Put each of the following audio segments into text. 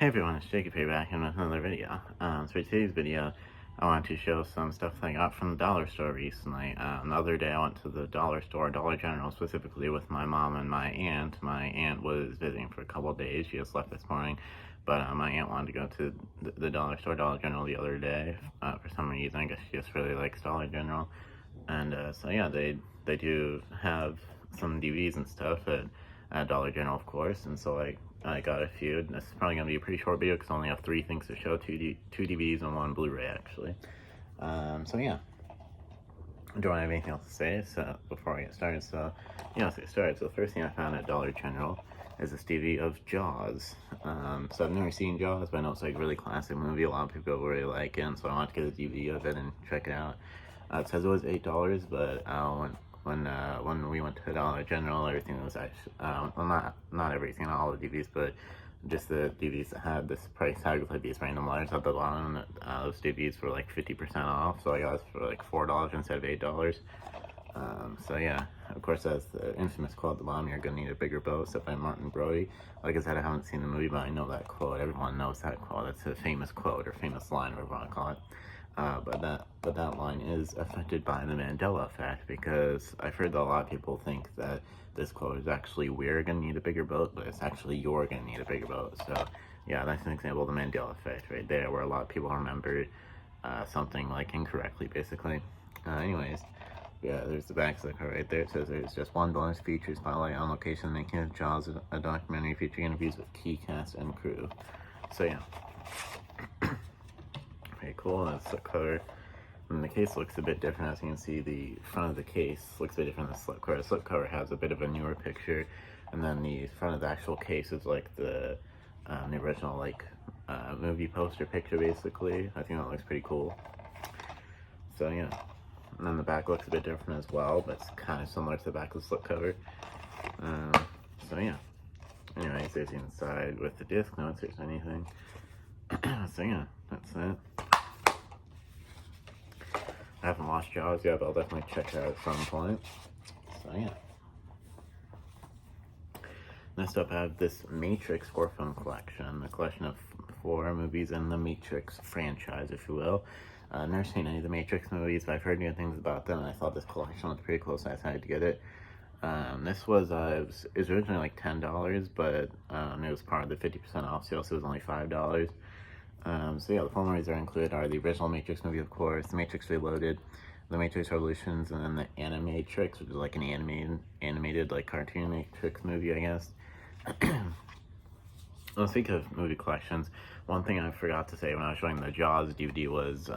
Hey everyone, it's Jacob here back in with another video. So for today's video, I want to show some stuff that I got from the dollar store recently. The other day I went to the dollar store, Dollar General, specifically with my mom and my aunt. My aunt was visiting for a couple of days. She just left this morning. But my aunt wanted to go to the dollar store, Dollar General, the other day for some reason. I guess she just really likes Dollar General. And so yeah, they do have some DVDs and stuff at Dollar General, of course. And so I got a few. This is probably gonna be a pretty short video because I only have 3 things to show: two DVDs and 1 Blu-ray actually. So yeah, don't have anything else to say. So before I get started, so yeah, let's get started. So the first thing I found at Dollar General is this DVD of Jaws. So I've never seen Jaws, but I know it's like a really classic movie. A lot of people really like it, and so I wanted to get a DVD of it and check it out. It says it was $8, but when we went to Dollar General, everything was actually well, not everything, not all the DVDs, but just the DVDs that had this price tag with like these random letters at the bottom. Those DVDs were like 50% off, so I got it for like $4 instead of $8. So yeah, of course, as the infamous quote at the bottom, "You're gonna need a bigger boat," said by Martin Brody. Like I said, I haven't seen the movie, but I know that quote. Everyone knows that quote. It's a famous quote or famous line, whatever you want to call it. But that line is affected by the Mandela effect, because I've heard that a lot of people think that this quote is actually "we're gonna need a bigger boat," but it's actually "you're gonna need a bigger boat." So yeah, that's an example of the Mandela effect right there, where a lot of people remember something like incorrectly, basically. Anyways, yeah, there's the back sticker right there. It says there's just one bonus feature spotlight on location making of Jaws, a documentary featuring interviews with key cast and crew. So yeah. Pretty cool. That's the cover. And the case looks a bit different. As you can see, the front of the case looks a bit different than the slipcover. The slipcover has a bit of a newer picture, and then the front of the actual case is like the original movie poster picture, basically. I think that looks pretty cool. So yeah. And then the back looks a bit different as well, but it's kind of similar to the back of the slipcover. So yeah. Anyways, there's the inside with the disc notes, if there's anything. So yeah, that's it. I haven't watched Jaws yet, but I'll definitely check it out at some point. So yeah. Next up, I have this Matrix 4-film collection, a collection of 4 movies in the Matrix franchise, if you will. I've never seen any of the Matrix movies, but I've heard good things about them, and I thought this collection was pretty cool, so I decided to get it. This was, it was originally like $10, but it was part of the 50% off sale, so it was only $5. So yeah, the 4 movies that are included are the original Matrix movie, of course, The Matrix Reloaded, The Matrix Revolutions, and then the Animatrix, which is like an animated like cartoon Matrix movie, I guess. Well, speaking of movie collections, one thing I forgot to say when I was showing the Jaws DVD was,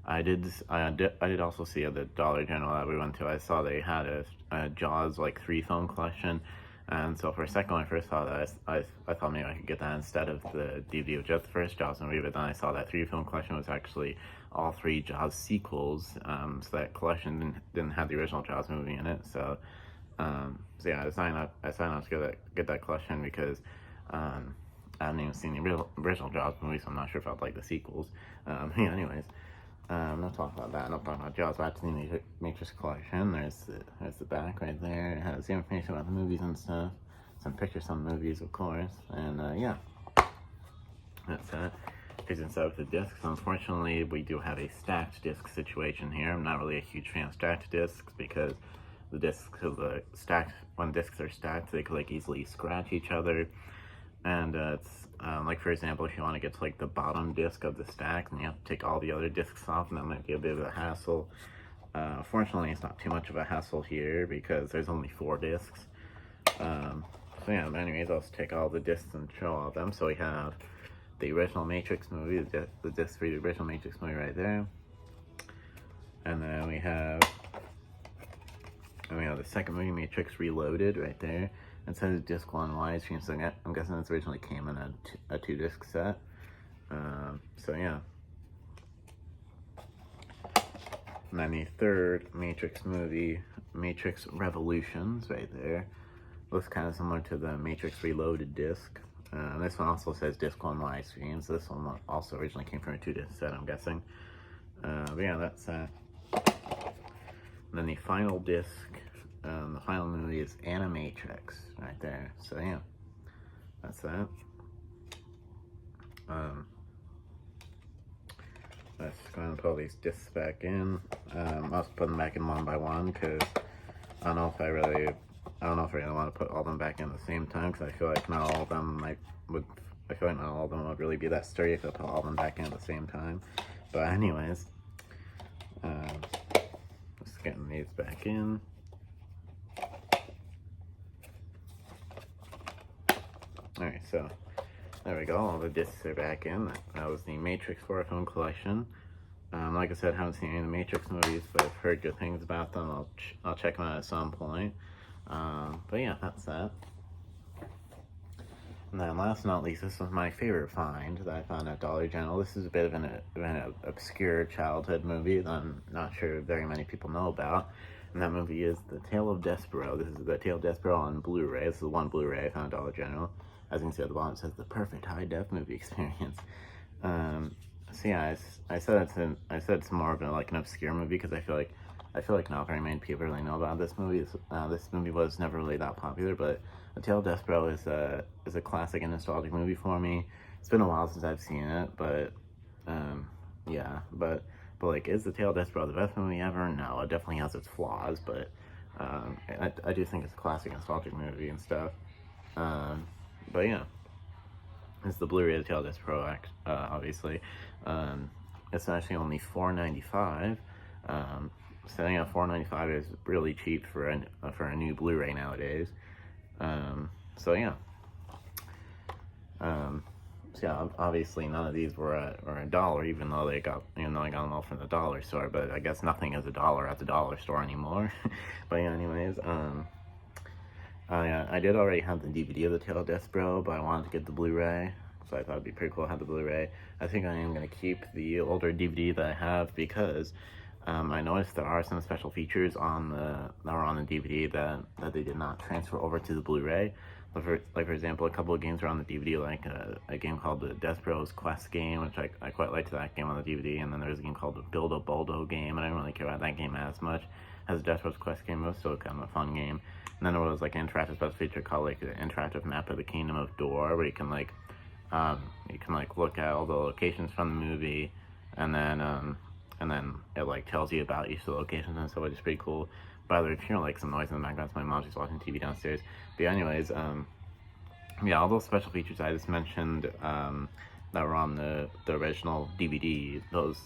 I did also see at the Dollar General that we went to, I saw they had a Jaws like 3-film collection. And so for a second, when I first saw that, I thought maybe I could get that instead of the DVD of just the first Jaws movie, but then I saw that 3-film collection was actually all 3 Jaws sequels, so that collection didn't have the original Jaws movie in it. So yeah, I signed up to get that collection because I haven't even seen the original Jaws movie, so I'm not sure if I'd like the sequels. Yeah, anyways. I'm not talking about that. I'm not talking about Jaws, but I have the Matrix collection. There's the back right there. It has the information about the movies and stuff. Some pictures, some movies, of course. And yeah, that's it. Here's inside with the discs. Unfortunately, we do have a stacked disc situation here. I'm not really a huge fan of stacked discs because the discs when discs are stacked, they could like easily scratch each other. And it's like, for example, if you want to get to like the bottom disc of the stack, then you have to take all the other discs off, and that might be a bit of a hassle. Fortunately, it's not too much of a hassle here because there's only 4 discs. So yeah, but anyways, I'll just take all the discs and show all of them. So we have the original Matrix movie, the disc for the original Matrix movie right there. And then we have the second movie, Matrix Reloaded, right there. It says disc 1 widescreen, so I'm guessing this originally came in a 2-disc set. So yeah. And then the third Matrix movie, Matrix Revolutions, right there. Looks kind of similar to the Matrix Reloaded disc. This one also says disc 1 widescreen, so this one also originally came from a 2-disc set, I'm guessing. But yeah, that's that. And then the final disc, the final movie is Animatrix, right there. So yeah, that's that. Let's go ahead and put all these discs back in. I'll just put them back in one by one because I don't know if I really want to put all them back in at the same time because I feel like not all of them would really be that sturdy if I put all of them back in at the same time. But anyways, just getting these back in. Alright, so there we go, all the discs are back in. That was the Matrix 4 film collection. Like I said, I haven't seen any of the Matrix movies, but I've heard good things about them. I'll check them out at some point. But yeah, that's that. And then last but not least, this was my favorite find that I found at Dollar General. This is a bit of an obscure childhood movie that I'm not sure very many people know about. And that movie is The Tale of Despero. This is The Tale of Despero on Blu-ray. This is the one Blu-ray I found at Dollar General. As you can see at the bottom, it says the perfect high-def movie experience. So yeah, I said it's more of an obscure movie because I feel like not very many people really know about this movie. This movie was never really that popular, but The Tale of Despero is a classic and nostalgic movie for me. It's been a while since I've seen it, but yeah, but like, is The Tale of Despero the best movie ever? No, it definitely has its flaws, but I do think it's a classic nostalgic movie and stuff. But yeah, it's the Blu-ray of The Tale of Despero, obviously. It's actually only $4.95. Setting at $4.95 is really cheap for a new Blu-ray nowadays. So yeah. So yeah, obviously none of these were a dollar, even though I got them all from the dollar store. But I guess nothing is a dollar at the dollar store anymore. But yeah, anyways, I did already have the DVD of The Tale of Despero, but I wanted to get the Blu-ray, so I thought it'd be pretty cool to have the Blu-ray. I think I am going to keep the older DVD that I have because I noticed there are some special features that were on the DVD that they did not transfer over to the Blu-ray. Like for example, a couple of games are on the DVD, like a game called the Despero's Quest game, which I quite liked that game on the DVD, and then there's a game called the Build-A-Boldo game, and I didn't really care about that game as much as the Despero's Quest game. It was still kind of a fun game. And then there was like an interactive special feature called like the interactive map of the Kingdom of Dor, where you can look at all the locations from the movie, and then it like tells you about each of the locations and stuff, which is pretty cool. By the way, if you hear like some noise in the background, it's my mom, she's watching TV downstairs. But anyways, yeah, all those special features I just mentioned that were on the original DVD, those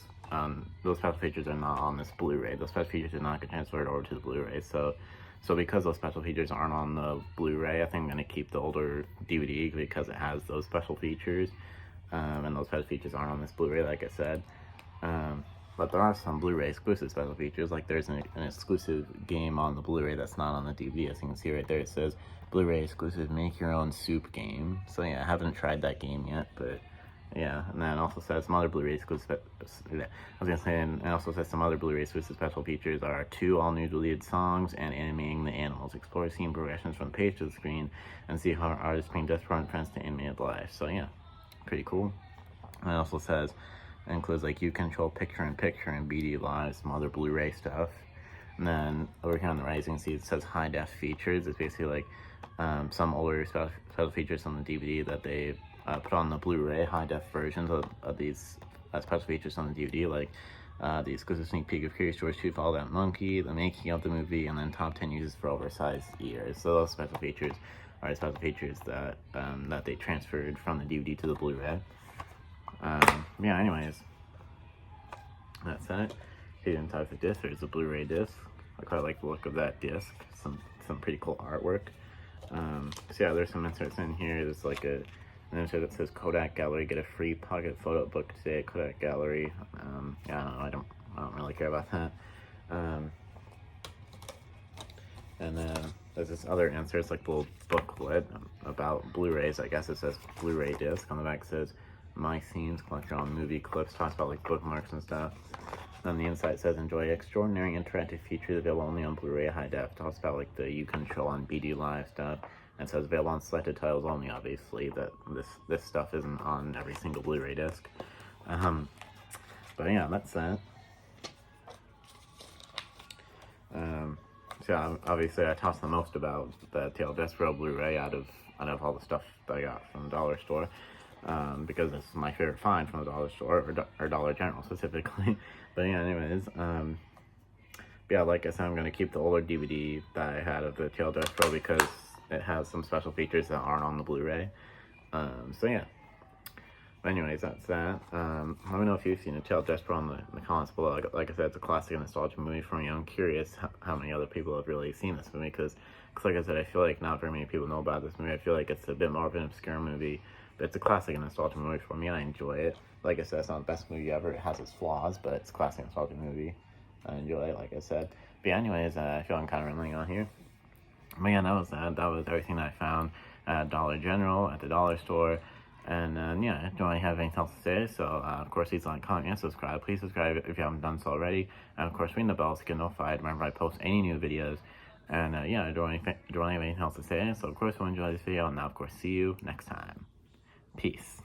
special features are not on this Blu-ray. Those special features did not get transferred over to the Blu-ray. So because those special features aren't on the Blu-ray, I think I'm going to keep the older DVD because it has those special features. And those special features aren't on this Blu-ray, like I said. But there are some Blu-ray exclusive special features, like there's an exclusive game on the Blu-ray that's not on the DVD. As you can see right there, it says Blu-ray exclusive Make Your Own Soup game. So yeah, I haven't tried that game yet, but yeah. And then it also says some other Blu-ray exclusive, it also says some other Blu-ray exclusive special features are 2 all-new deleted songs and animating the animals. Explore scene progressions from the page to the screen and see how artists bring Despero and friends to animated life. So yeah, pretty cool. And it also says, it includes like You Control Picture-in-Picture and BD Live, some other Blu-ray stuff. And then over here on the right, you can see it says high def features. It's basically like some older special features on the DVD that they put on the Blu-ray high def versions of these special features on the DVD, like the exclusive sneak peek of Curious George 2 Follow That Monkey, the making of the movie, and then top 10 uses for oversized ears. So those special features are special features that that they transferred from the DVD to the Blu-ray. Yeah, anyways, that's it. Here inside the disc, there's a Blu-ray disc. I quite like the look of that disc. Some pretty cool artwork. So yeah, there's some inserts in here. There's like an insert that says Kodak Gallery. Get a free pocket photo book today at Kodak Gallery. Yeah, I don't know. I don't really care about that. And then there's this other insert. It's like a little booklet about Blu-rays. I guess it says Blu-ray disc. On the back it says My Scenes, collect your own movie clips, talks about like bookmarks and stuff. On the inside says enjoy extraordinary interactive features available only on Blu-ray high def. Talks about like the You Control and BD Live stuff. And says available on selected titles only, obviously, that this stuff isn't on every single Blu-ray disc. But yeah, that's that. So yeah, obviously I talked the most about the Tale of Despero Blu-ray out of all the stuff that I got from the dollar store. because it's my favorite find from the dollar store, or Dollar General specifically. But yeah, anyways, yeah, like I said, I'm going to keep the older DVD that I had of the Tail Dress Pro because it has some special features that aren't on the Blu-ray. So yeah. But anyways, that's that. Let me know if you've seen a Tail Dress Pro in the comments below. Like I said, it's a classic nostalgia movie for me. I'm curious how many other people have really seen this movie because, like I said, I feel like not very many people know about this movie. I feel like it's a bit more of an obscure movie, but it's a classic nostalgia movie for me. I enjoy it. Like I said, it's not the best movie ever. It has its flaws, but it's a classic nostalgia movie. I enjoy it, like I said. But yeah, anyways, I feel I'm kind of rambling on here. But yeah, that was that. That was everything that I found at Dollar General, at the dollar store. And yeah, don't really have anything else to say. So, of course, please like, comment, and subscribe. Please subscribe if you haven't done so already. And, of course, ring the bell to get notified whenever I post any new videos. And yeah, I don't really have anything else to say. So, of course, we'll enjoy this video. And now, of course, see you next time. Peace.